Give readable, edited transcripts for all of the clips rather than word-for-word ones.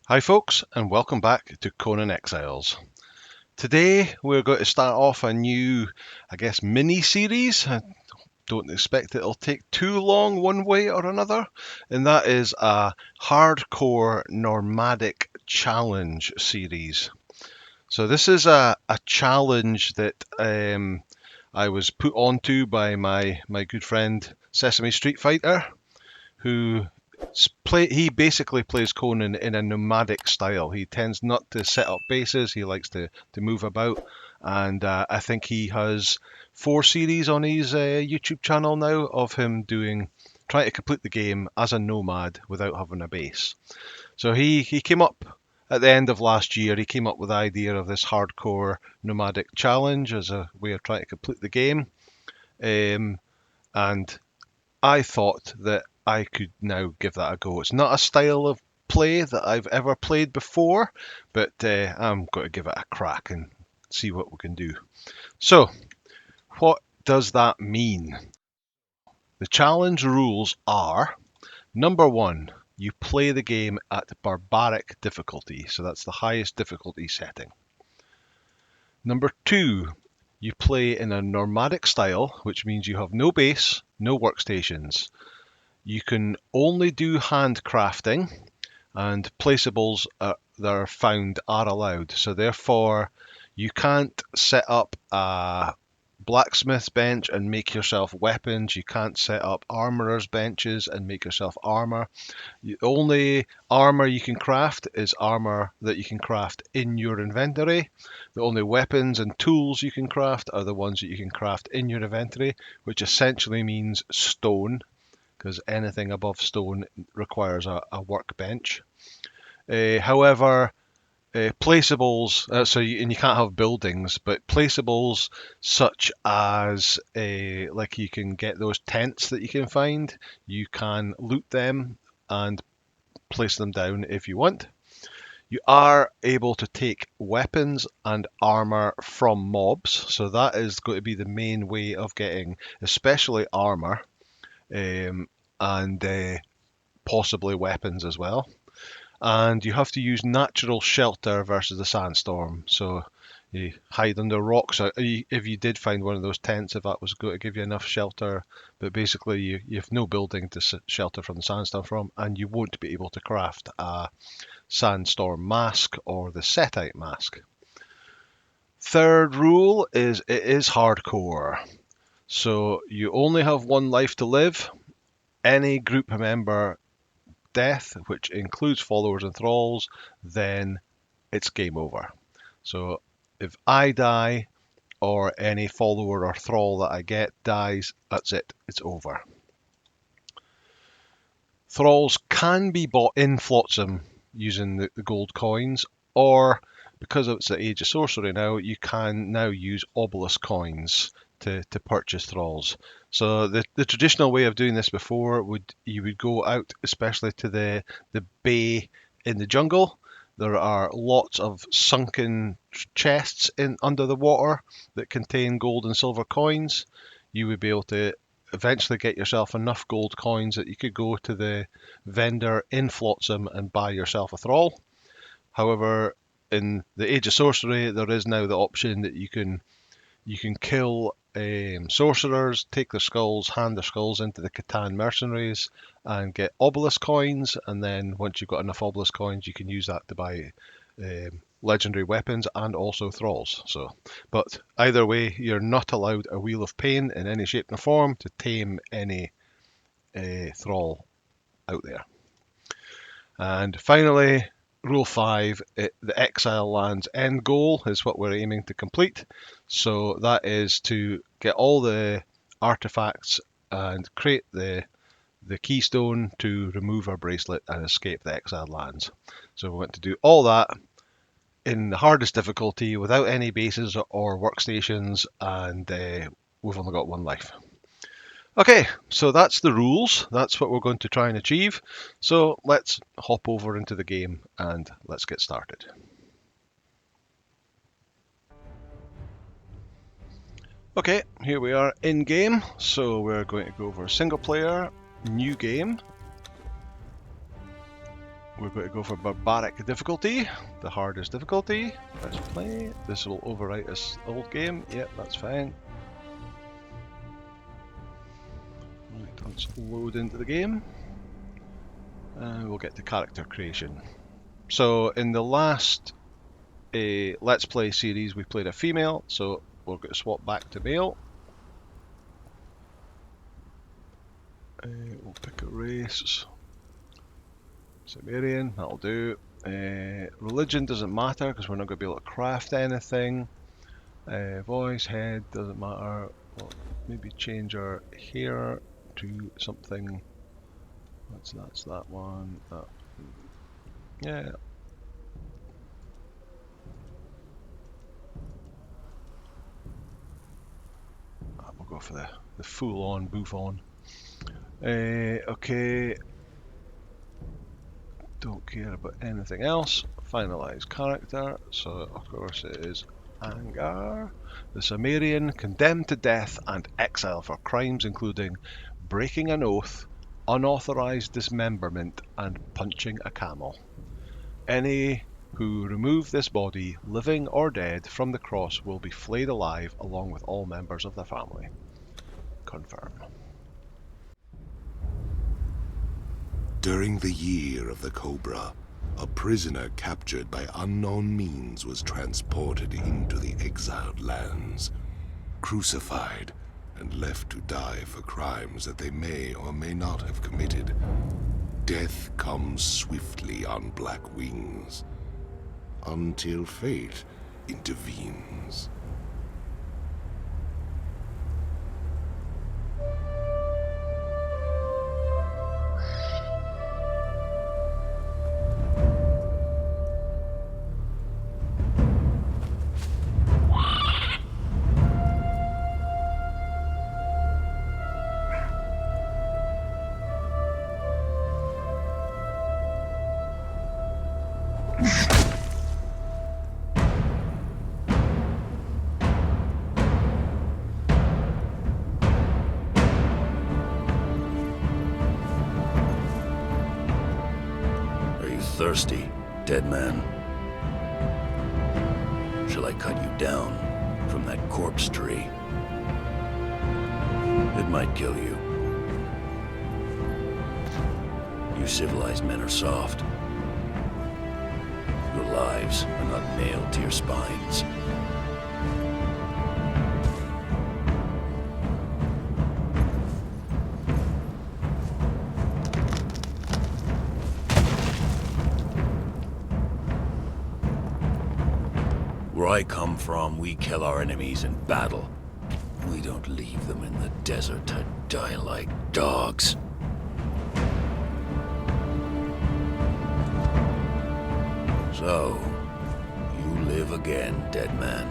Hi folks, and welcome back to Conan Exiles. Today we're going to start off a new, mini-series. I don't expect it'll take too long one way or another, and that is a hardcore nomadic challenge series. So this is a challenge that I was put onto by my good friend Sesame Street Fighter, who he basically plays Conan in a nomadic style. He tends not to set up bases. He likes to move about, and I think he has 4 series on his YouTube channel now of him trying to complete the game as a nomad without having a base. So he came up at the end of last year. He came up with the idea of this hardcore nomadic challenge as a way of trying to complete the game, and I thought that I could now give that a go. It's not a style of play that I've ever played before, but I'm going to give it a crack and see what we can do. So, what does that mean? The challenge rules are: number one, you play the game at barbaric difficulty, so that's the highest difficulty setting. Number two, you play in a nomadic style, which means you have no base, no workstations. You can only do handcrafting, and placeables that are found are allowed. So therefore, you can't set up a blacksmith's bench and make yourself weapons. You can't set up armorer's benches and make yourself armor. The only armor you can craft is armor that you can craft in your inventory. The only weapons and tools you can craft are the ones that you can craft in your inventory, which essentially means stone, because anything above stone requires a workbench. However, placeables, and you can't have buildings, but placeables such as like you can get those tents that you can find, you can loot them and place them down if you want. You are able to take weapons and armor from mobs, so that is going to be the main way of getting, especially armor. And possibly weapons as well. And you have to use natural shelter versus the sandstorm. So you hide under rocks. If you did find one of those tents, if that was going to give you enough shelter, but basically you have no building to shelter from the sandstorm from, and you won't be able to craft a sandstorm mask or the setite mask. Third rule is it is hardcore. So you only have one life to live. Any group member death, which includes followers and thralls, then it's game over. So if I die or any follower or thrall that I get dies, that's it, it's over. Thralls can be bought in Flotsam using the gold coins, or because it's the Age of Sorcery now, you can now use obelisk coins to purchase thralls. So the traditional way of doing this before you would go out, especially to the bay in the jungle. There are lots of sunken chests in under the water that contain gold and silver coins. You would be able to eventually get yourself enough gold coins that you could go to the vendor in Flotsam and buy yourself a thrall. However, in the Age of Sorcery, there is now the option that you can kill sorcerers, take their skulls, hand their skulls into the Catan mercenaries, and get obelisk coins. And then once you've got enough obelisk coins, you can use that to buy legendary weapons and also thralls. But either way, you're not allowed a Wheel of Pain in any shape or form to tame any thrall out there. And finally, Rule 5, the Exile Land's end goal is what we're aiming to complete. So that is to get all the artifacts and create the keystone to remove our bracelet and escape the Exiled Lands. So we want to do all that in the hardest difficulty without any bases or workstations, and we've only got one life. Okay, so that's the rules. That's what we're going to try and achieve. So let's hop over into the game and let's get started. Okay, here we are in game. So we're going to go over single player, new game. We're going to go for barbaric difficulty, the hardest difficulty. Let's play. This will overwrite this old game. Yep, that's fine. Right, let's load into the game. And we'll get to character creation. So in the last Let's Play series we played a female, so we're going to swap back to male. We'll pick a race. Sumerian, that'll do. Religion doesn't matter because we're not going to be able to craft anything. Voice, head, doesn't matter. Well, maybe change our hair to something. That's that one. Yeah. We'll go for the full-on bouffon. Okay. Don't care about anything else. Finalize character. So of course it is Angar, the Sumerian, condemned to death and exile for crimes including breaking an oath, unauthorized dismemberment, and punching a camel. Any who remove this body, living or dead, from the cross will be flayed alive along with all members of the family. Confirm. During the year of the Cobra, a prisoner captured by unknown means was transported into the exiled lands, crucified, and left to die for crimes that they may or may not have committed. Death comes swiftly on black wings, until fate intervenes. Thirsty, dead man? Shall I cut you down from that corpse tree? It might kill you. You civilized men are soft. Your lives are not nailed to your spines. Where I come from, we kill our enemies in battle. We don't leave them in the desert to die like dogs. So, you live again, dead man.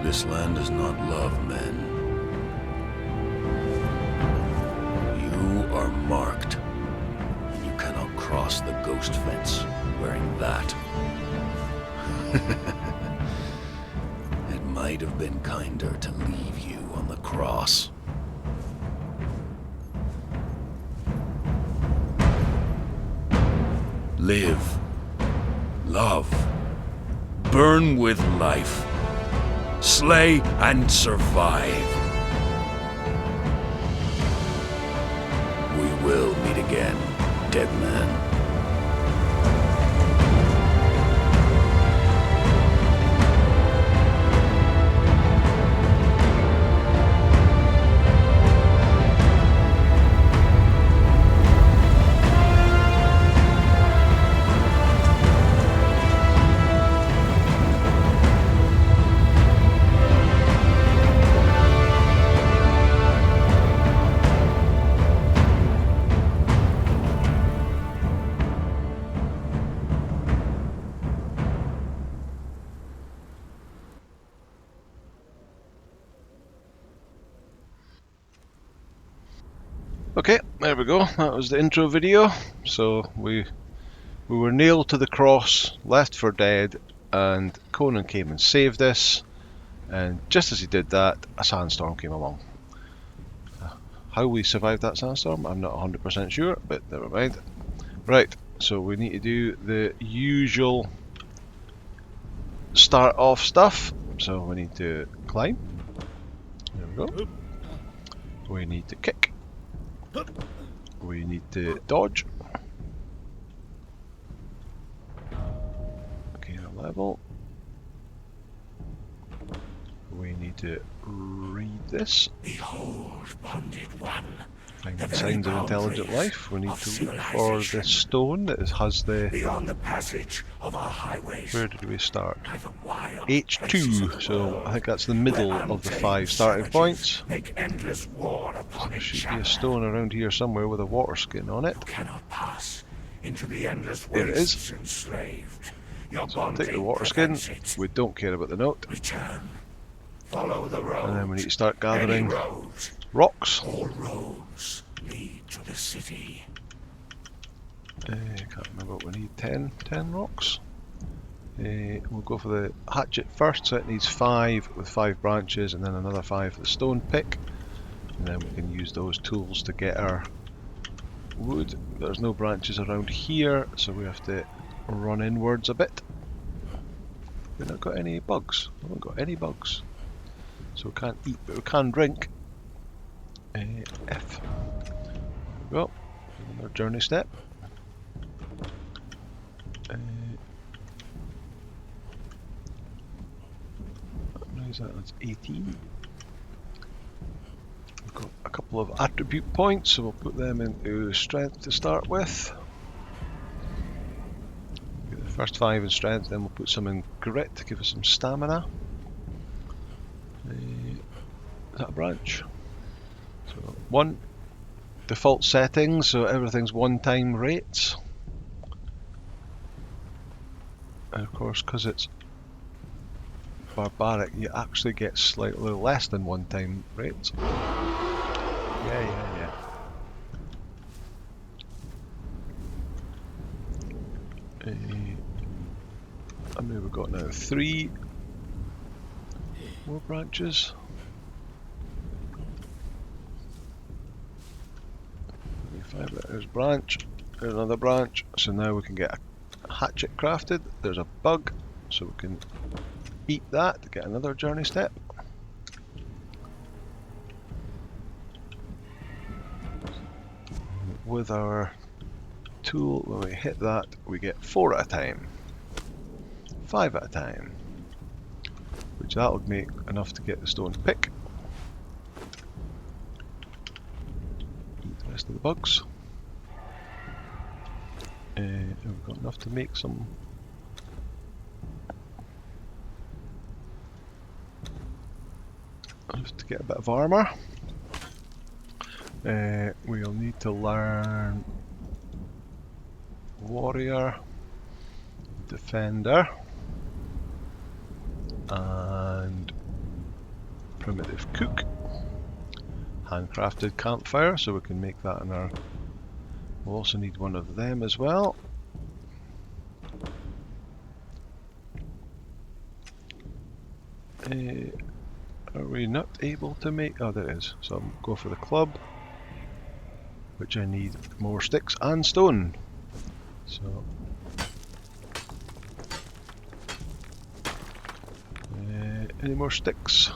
This land does not love men. You are marked. Cross the ghost fence wearing that. It might have been kinder to leave you on the cross. Live, love, burn with life, slay and survive. We will meet again, dead man. Okay, there we go. That was the intro video. So we were nailed to the cross, left for dead, and Conan came and saved us. And just as he did that, a sandstorm came along. How we survived that sandstorm, I'm not 100% sure, but never mind. Right, so we need to do the usual start off stuff. So we need to climb. There we go. We need to kick. We need to dodge. Gain a level. We need to read this. Behold, bonded one. Find the signs of intelligent life. We need to look for the stone that has the... Beyond the passage of our highways. Where did we start? By the wild H2, so I think that's the middle of the 5 starting points. Make endless war upon There each should be a other. stone around here somewhere with a water skin on it. You cannot pass into the endless There it is. wastes enslaved. Your So I'll take the bonding water skin. prevents it. We don't care about the note. Return. Follow the road. And then we need to start Any gathering road. rocks. All roads lead to the city. I can't remember what we need. 10 rocks. We'll go for the hatchet first, so it needs 5 with 5 branches, and then another 5 for the stone pick. And then we can use those tools to get our wood. There's no branches around here, so we have to run inwards a bit. We've not got any bugs. We haven't got any bugs. So we can't eat, but we can drink. F. There we go. Another journey step. What is that? That's 18. We've got a couple of attribute points, so we'll put them into strength to start with. Get the first 5 in strength, then we'll put some in grit to give us some stamina. Is that a branch? So 1. Default settings, so everything's 1-time rates. And of course, because it's barbaric, you actually get slightly less than 1-time rates. Yeah. How many have we got now? 3 more branches. 5, there's a branch, there's another branch, so now we can get a hatchet crafted. There's a bug, so we can eat that to get another journey step. With our tool, when we hit that, we get 4 at a time, 5 at a time, which that'll make enough to get the stone pick. Eat the rest of the bugs. We've got enough to make some. Enough to get a bit of armour. We'll need to learn warrior, defender, and primitive cook. Handcrafted campfire, so we can make that in our. We'll also need one of them as well. Are we not able to make? Oh, there it is. So I'll go for the club, which I need more sticks and stone. So any more sticks?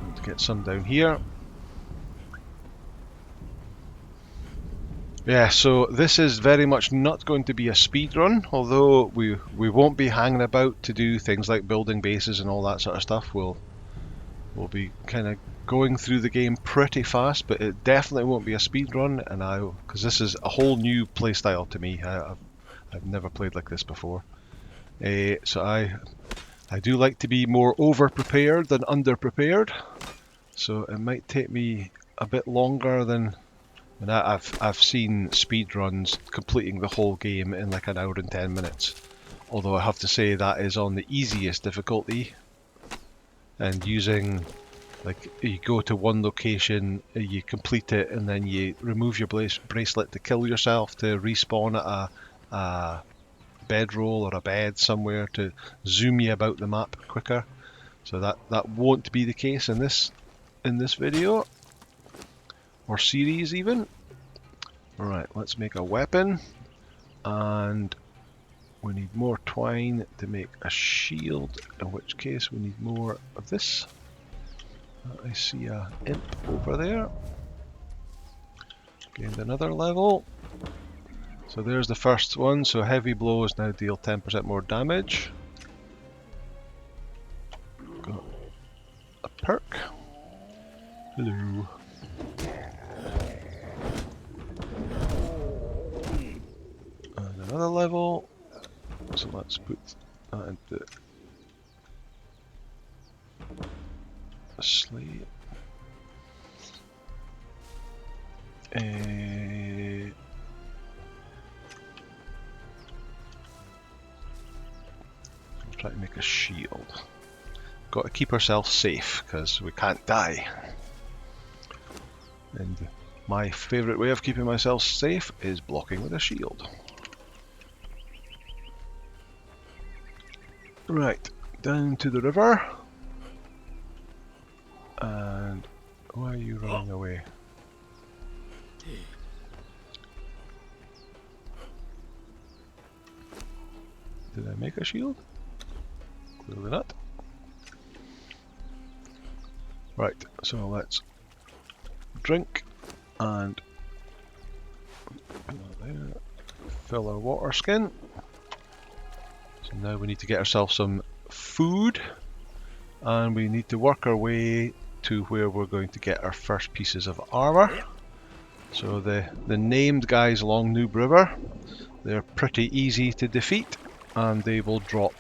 Need to get some down here. Yeah, so this is very much not going to be a speed run, although we won't be hanging about to do things like building bases and all that sort of stuff. We'll be kind of going through the game pretty fast, but it definitely won't be a speed run, and because this is a whole new playstyle to me. I've never played like this before, so I do like to be more over prepared than under prepared. So it might take me a bit longer than. And I've seen speedruns completing the whole game in like an hour and 10 minutes. Although I have to say that is on the easiest difficulty. And using, like, you go to one location, you complete it, and then you remove your bracelet to kill yourself to respawn at a bedroll or a bed somewhere to zoom you about the map quicker. So that won't be the case in this video or series even. Right, let's make a weapon, and we need more twine to make a shield, in which case we need more of this. I see a imp over there. Gained another level. So there's the first one. So heavy blows now deal 10% more damage. Got a perk. Hello. And another level. So let's put that into a slate. I'll try to make a shield. Got to keep ourselves safe because we can't die. And my favourite way of keeping myself safe is blocking with a shield. Right, down to the river. And why are you running away? Did I make a shield? Clearly not. Right, so let's drink and fill our water skin. So now we need to get ourselves some food, and we need to work our way to where we're going to get our first pieces of armor. So the named guys along Noob River, they're pretty easy to defeat, and they will drop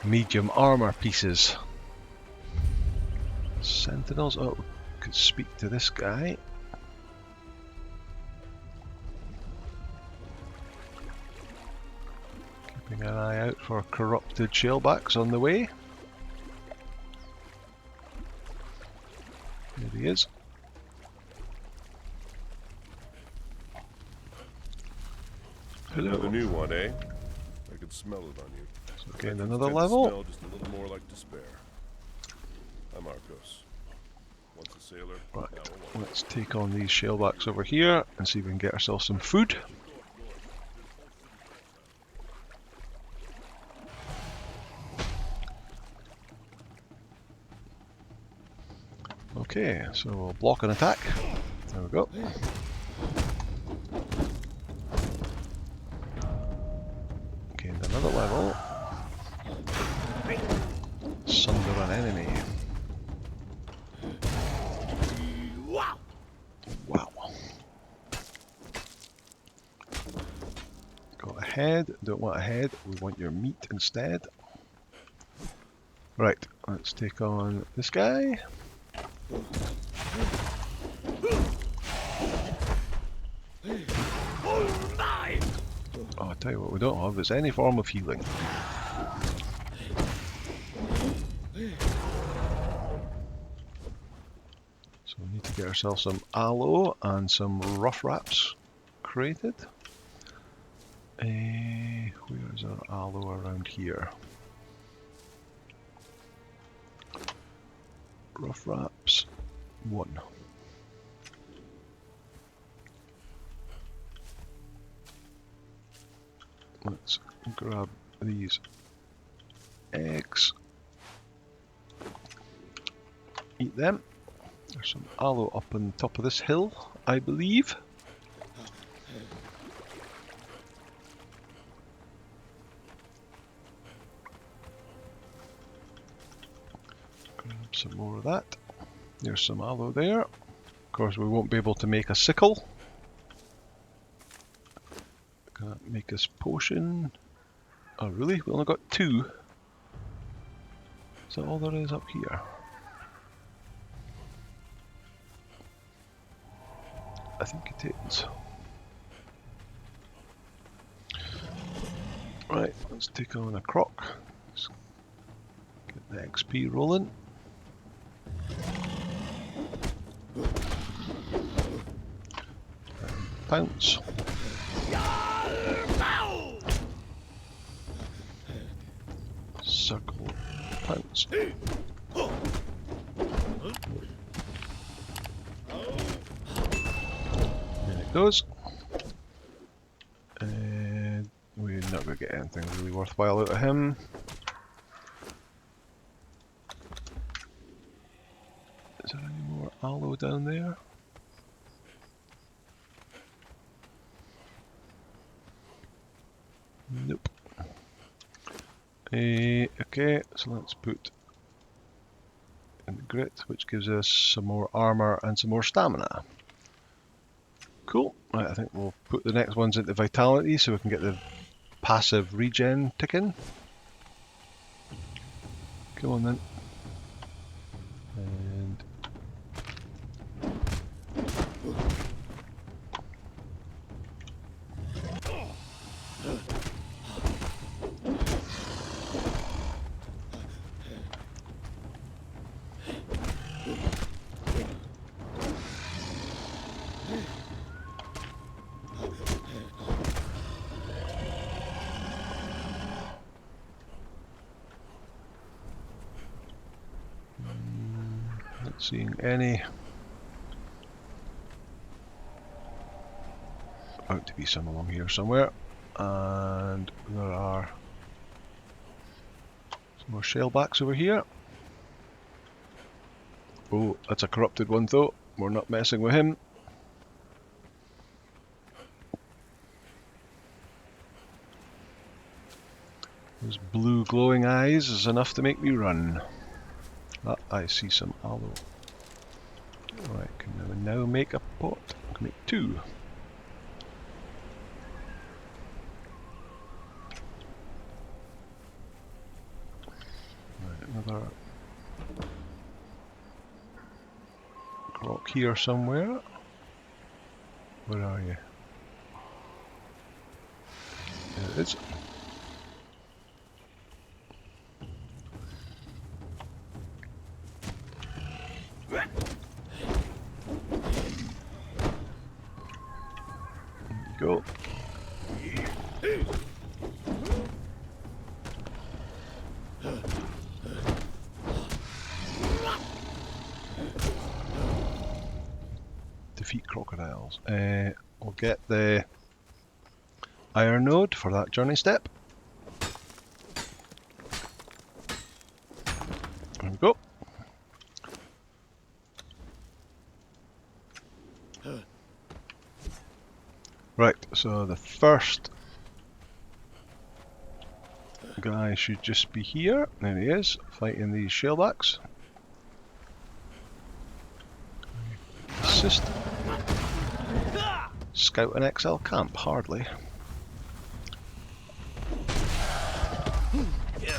medium armor pieces. Sentinels, oh, we could speak to this guy. Keeping an eye out for corrupted shellbacks on the way. There he is. Hello. Another new one, eh? I can smell it on you. So gain another level. Smell just a little more like despair. I'm Arcos. Once a sailor, Right, now a woman. let's take on these shellbacks over here and see if we can get ourselves some food. Okay, so we'll block an attack. There we go. Gained another level. Sunder an enemy. Wow. Got a head. Don't want a head. We want your meat instead. Right, let's take on this guy. Oh, I'll tell you what we don't have is any form of healing. So we need to get ourselves some aloe and some rough wraps created. Where's our aloe around here? Rough wraps 1. Let's grab these eggs. Eat them. There's some aloe up on top of this hill, I believe. Grab some more of that. There's some aloe there. Of course, we won't be able to make a sickle. Gonna make this potion. Oh, really? We only got 2. Is that all there is up here? I think it is. Right, let's take on a croc. Let's get the XP rolling. And pounce. Circle, pounce. Let's... There it goes. And we're not going to get anything really worthwhile out of him. Is there any more aloe down there? Nope. Okay, so let's put in the grit, which gives us some more armor and some more stamina. Cool. Right, I think we'll put the next ones into vitality so we can get the passive regen ticking. Come on then. And not seeing any. Out to be some along here somewhere. And there are some more shellbacks over here. Oh, that's a corrupted one though. We're not messing with him. Those blue glowing eyes is enough to make me run. Ah, I see some aloe. Right, can we now make a pot? I can make two. Right, another rock here somewhere. Where are you? There it is. There you go. Defeat crocodiles. We'll get the iron node for that journey step. There we go. Right, so the first guy should just be here. There he is, fighting these shellbacks. Assist. Scout an Exile camp, hardly. Yeah.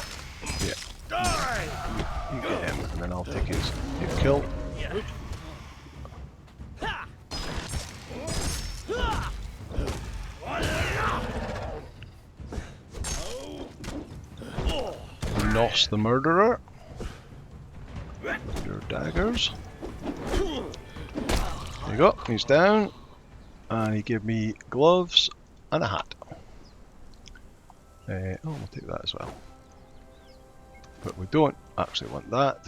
You get him, and then I'll take his kill. Nos the murderer. Your daggers. There you go, he's down. And he gave me gloves and a hat. Oh, we'll take that as well. But we don't actually want that.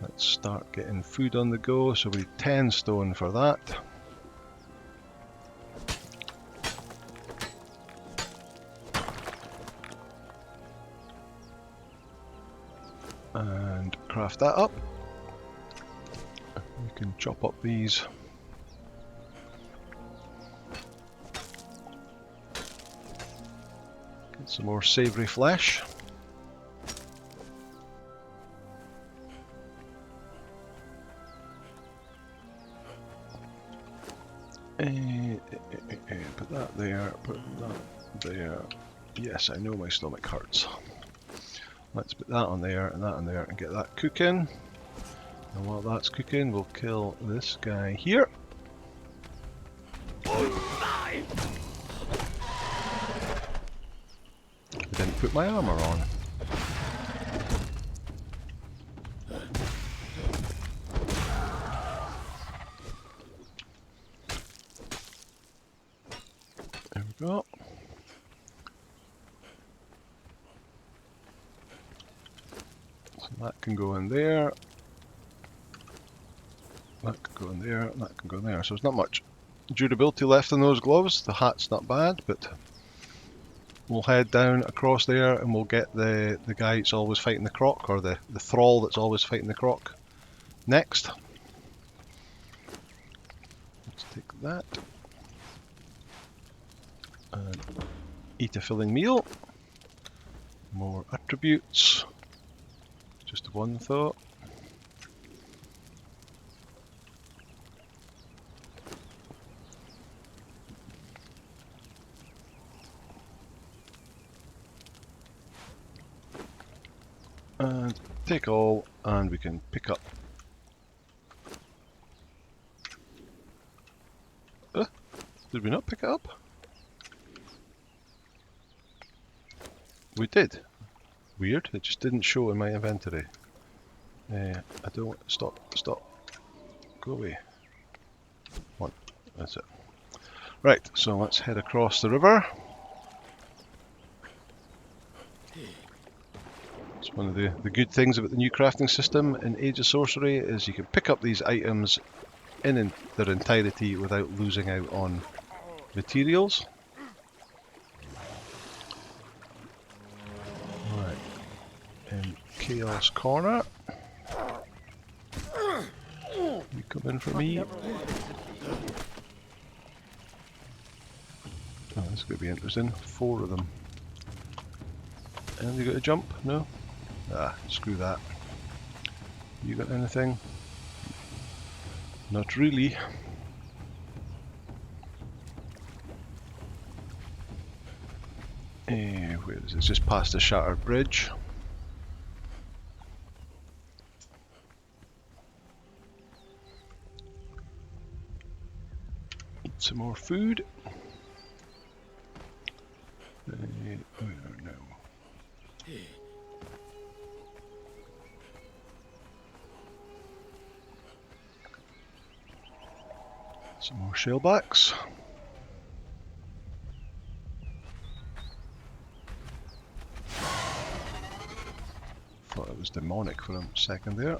Let's start getting food on the go. So we need 10 stone for that. And craft that up. We can chop up these. Get some more savoury flesh. Put that there, put that there. Yes, I know my stomach hurts. Let's put that on there and that on there and get that cooking. And while that's cooking, we'll kill this guy here. I didn't put my armor on. There we go. So that can go in there. That can go in there. That can go in there. So there's not much durability left in those gloves. The hat's not bad, but we'll head down across there and we'll get the guy that's always fighting the croc, or the thrall that's always fighting the croc next. Let's take that and eat a filling meal. More attributes. Just one thought. And take all, and we can pick up. Did we not pick it up? We did. Weird, it just didn't show in my inventory. I don't... Stop. Go away. One. That's it. Right, so let's head across the river. It's one of the good things about the new crafting system in Age of Sorcery is you can pick up these items in their entirety without losing out on materials. Right, in Chaos Corner. You come in for me. Oh, this is going to be interesting. 4 of them. And you got a jump? No? Ah, screw that. You got anything? Not really. Where is it? It's just past the shattered bridge. Eat some more food. Where now? Some more shellbacks. Thought it was demonic for a second there.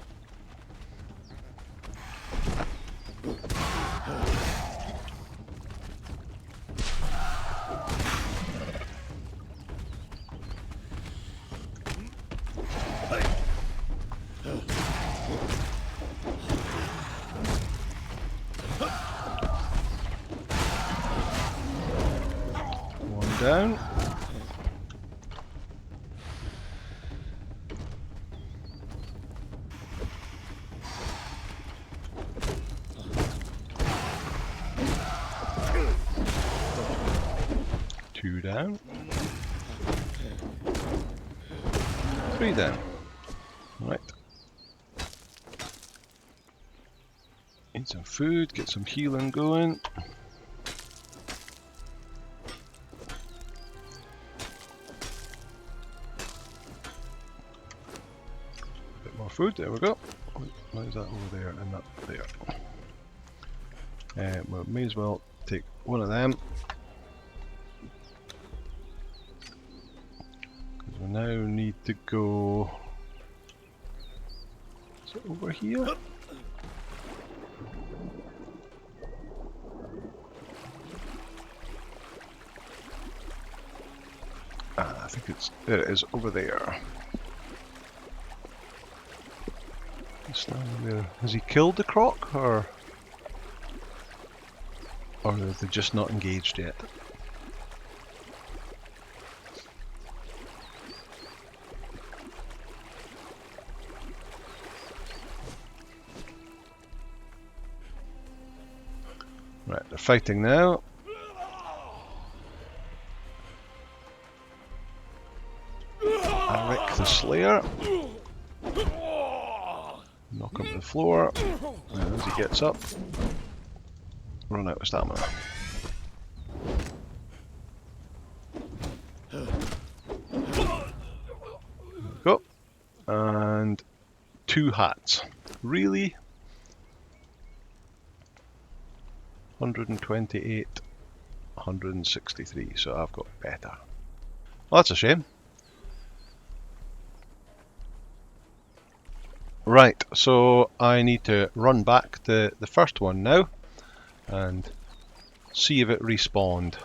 One down. Two down. 3 down. Right. Eat some food, get some healing going. Bit more food, there we go. Why is that over there and not there? We may as well take one of them. Because we now need to go... Is it over here? I think it's... There it is, over there. Standing there. Has he killed the croc, or are they just not engaged yet? Right, they're fighting now. Eric the Slayer. Knock him to the floor. And as he gets up, run out of stamina. There we go. And 2 hats. Really? 128, 163, so I've got better. Well, that's a shame. Right, so I need to run back to the first one now and see if it respawned.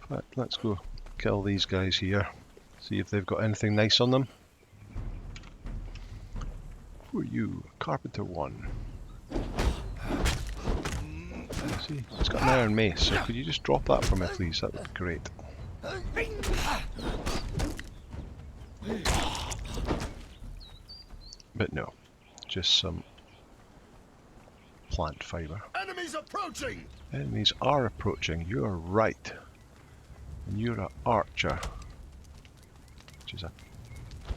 But let's go kill these guys here, see if they've got anything nice on them. Who are you? Pt.1. See, it's got an iron mace, so could you just drop that for me, please? That would be great. But no, just some plant fibre. Enemies approaching! Enemies are approaching, you're right. And you're an archer, which is a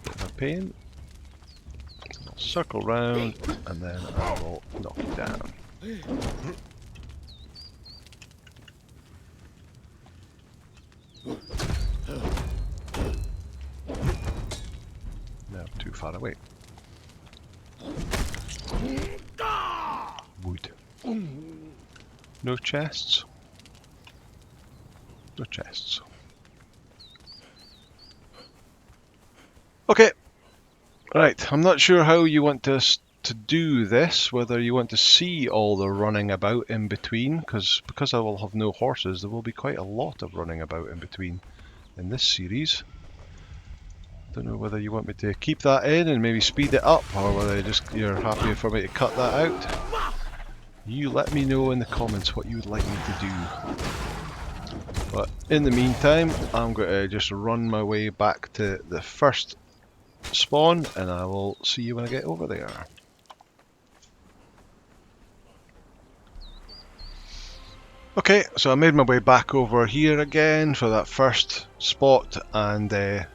bit of a pain. So I'll circle round and then I will knock you down. No, too far away. Wood. No chests? No chests. Okay. Right, I'm not sure how you want us to do this, whether you want to see all the running about in between, because I will have no horses, there will be quite a lot of running about in between in this series. Don't know whether you want me to keep that in and maybe speed it up, or whether you're happy for me to cut that out. You let me know in the comments what you would like me to do. But in the meantime, I'm going to just run my way back to the first spawn, and I will see you when I get over there. Okay, so I made my way back over here again for that first spot, and the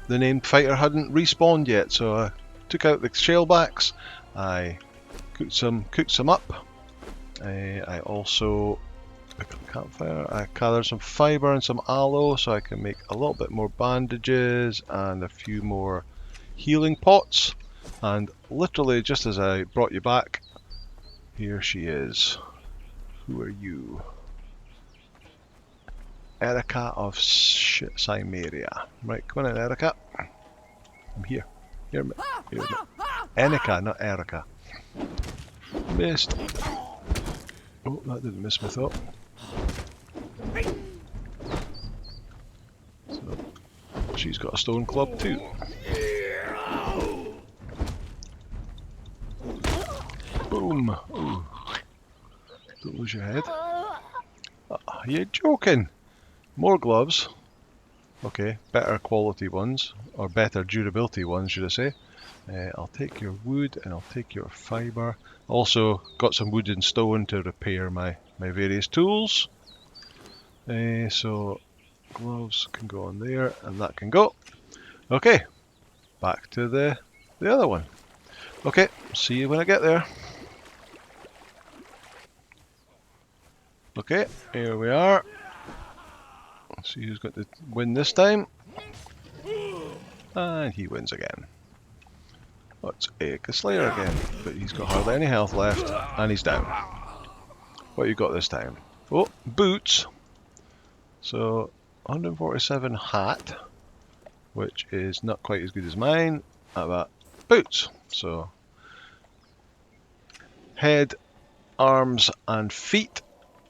named fighter hadn't respawned yet, so I took out the shellbacks, I cooked some up, I also picked up a campfire, I gathered some fibre and some aloe so I can make a little bit more bandages and a few more healing pots, and literally just as I brought you back, here she is. Who are you? Erica of Sesimie. Right, come on in, Erica. I'm here. Here, Enika, not Erica. Missed. Oh, that didn't miss my thought. So, she's got a stone club too. Boom. Ooh. Don't lose your head. Are you joking? More gloves. Okay, better quality ones, or better durability ones, should I say. I'll take your wood and I'll take your fibre. Also got some wood and stone to repair my various tools. So gloves can go on there and that can go. Okay, back to the other one. Okay, see you when I get there. Okay, here we are. Let's see who's got to win this time. And he wins again. Oh, it's Ache the Slayer again, but he's got hardly any health left, and he's down. What you got this time? Oh, boots. So, 147 hat, which is not quite as good as mine. But boots. So, head, arms, and feet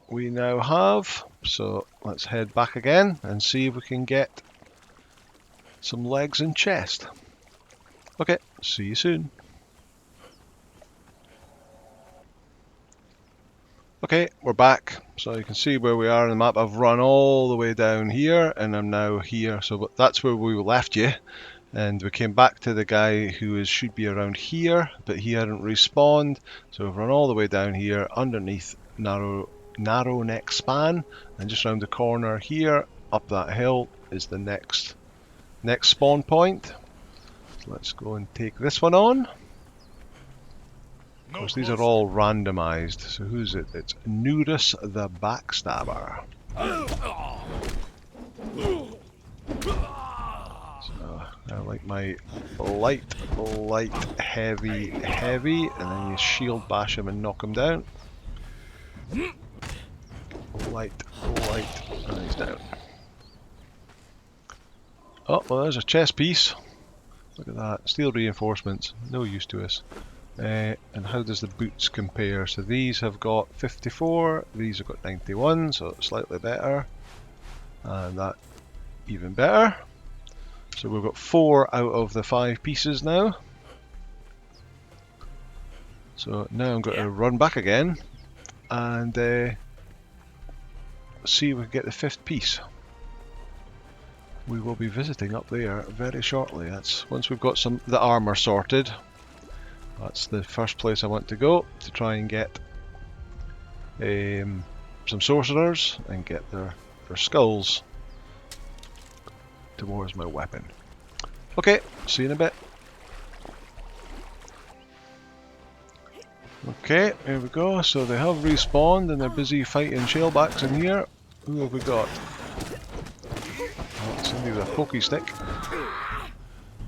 we now have. So let's head back again and see if we can get some legs and chest. Okay, see you soon. Okay, we're back. So you can see where we are on the map. I've run all the way down here and I'm now here. So that's where we left you. And we came back to the guy who should be around here, but he hadn't respawned. So we've run all the way down here underneath Narrow Neck Span, and just round the corner here, up that hill, is the next spawn point. So let's go and take this one on. Of course, these are all randomized. So who's it? It's Nurus the Backstabber. So I like my light, heavy, and then you shield bash him and knock him down. Light, and he's down. Oh, well, there's a chest piece. Look at that. Steel reinforcements, no use to us. And how does the boots compare? So these have got 54, these have got 91, so slightly better. And that even better. So we've got 4 out of the 5 pieces now. So now I'm going to run back again and see if we can get the 5th piece. We will be visiting up there very shortly. That's once we've got the armor sorted. That's the first place I want to go to try and get some sorcerers and get their skulls towards my weapon. Okay, see you in a bit. Okay, here we go. So they have respawned and they're busy fighting shellbacks in here. Who have we got? Oh, somebody with a pokey stick.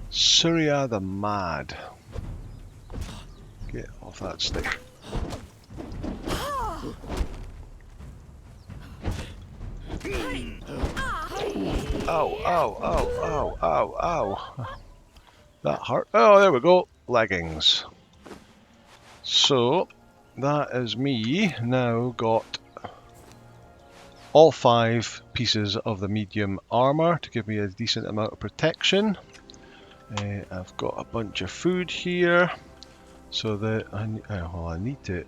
Surya the Mad. Get off that stick. Ow, ow, ow, ow, ow, ow. That hurt. Oh, there we go. Leggings. So, that is me now got all 5 pieces of the medium armor to give me a decent amount of protection. I've got a bunch of food here, so that I need to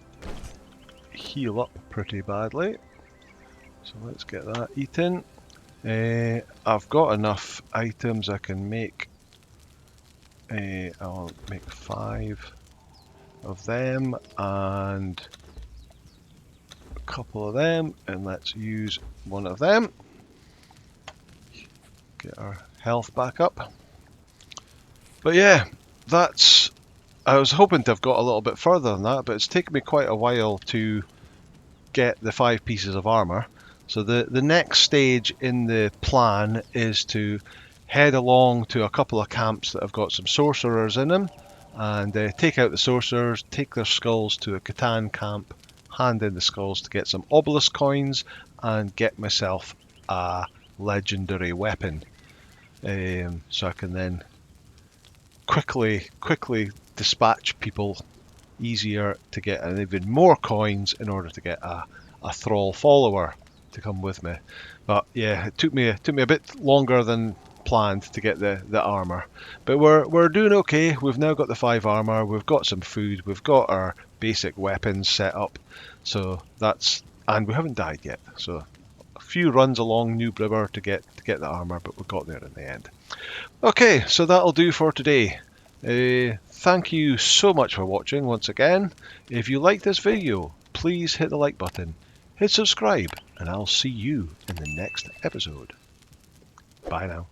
heal up pretty badly. So let's get that eaten. I've got enough items I can make. I'll make 5 of them and a couple of them, and let's use one of them. Get our health back up. But yeah, I was hoping to have got a little bit further than that, but it's taken me quite a while to get the 5 pieces of armor. So the next stage in the plan is to head along to a couple of camps that have got some sorcerers in them, and take out the sorcerers, take their skulls to a Conan camp, hand in the skulls to get some obelisk coins, and get myself a legendary weapon. So I can then quickly dispatch people easier to get even more coins in order to get a thrall follower to come with me. But yeah, it took me a bit longer than planned to get the armor, but we're doing okay. We've now got the 5 armor, we've got some food, we've got our basic weapons set up, so and we haven't died yet. So a few runs along New River to get the armor, but we got there in the end. Okay, so that'll do for today. Thank you so much for watching once again. If you like this video, please hit the like button, hit subscribe, and I'll see you in the next episode. Bye now.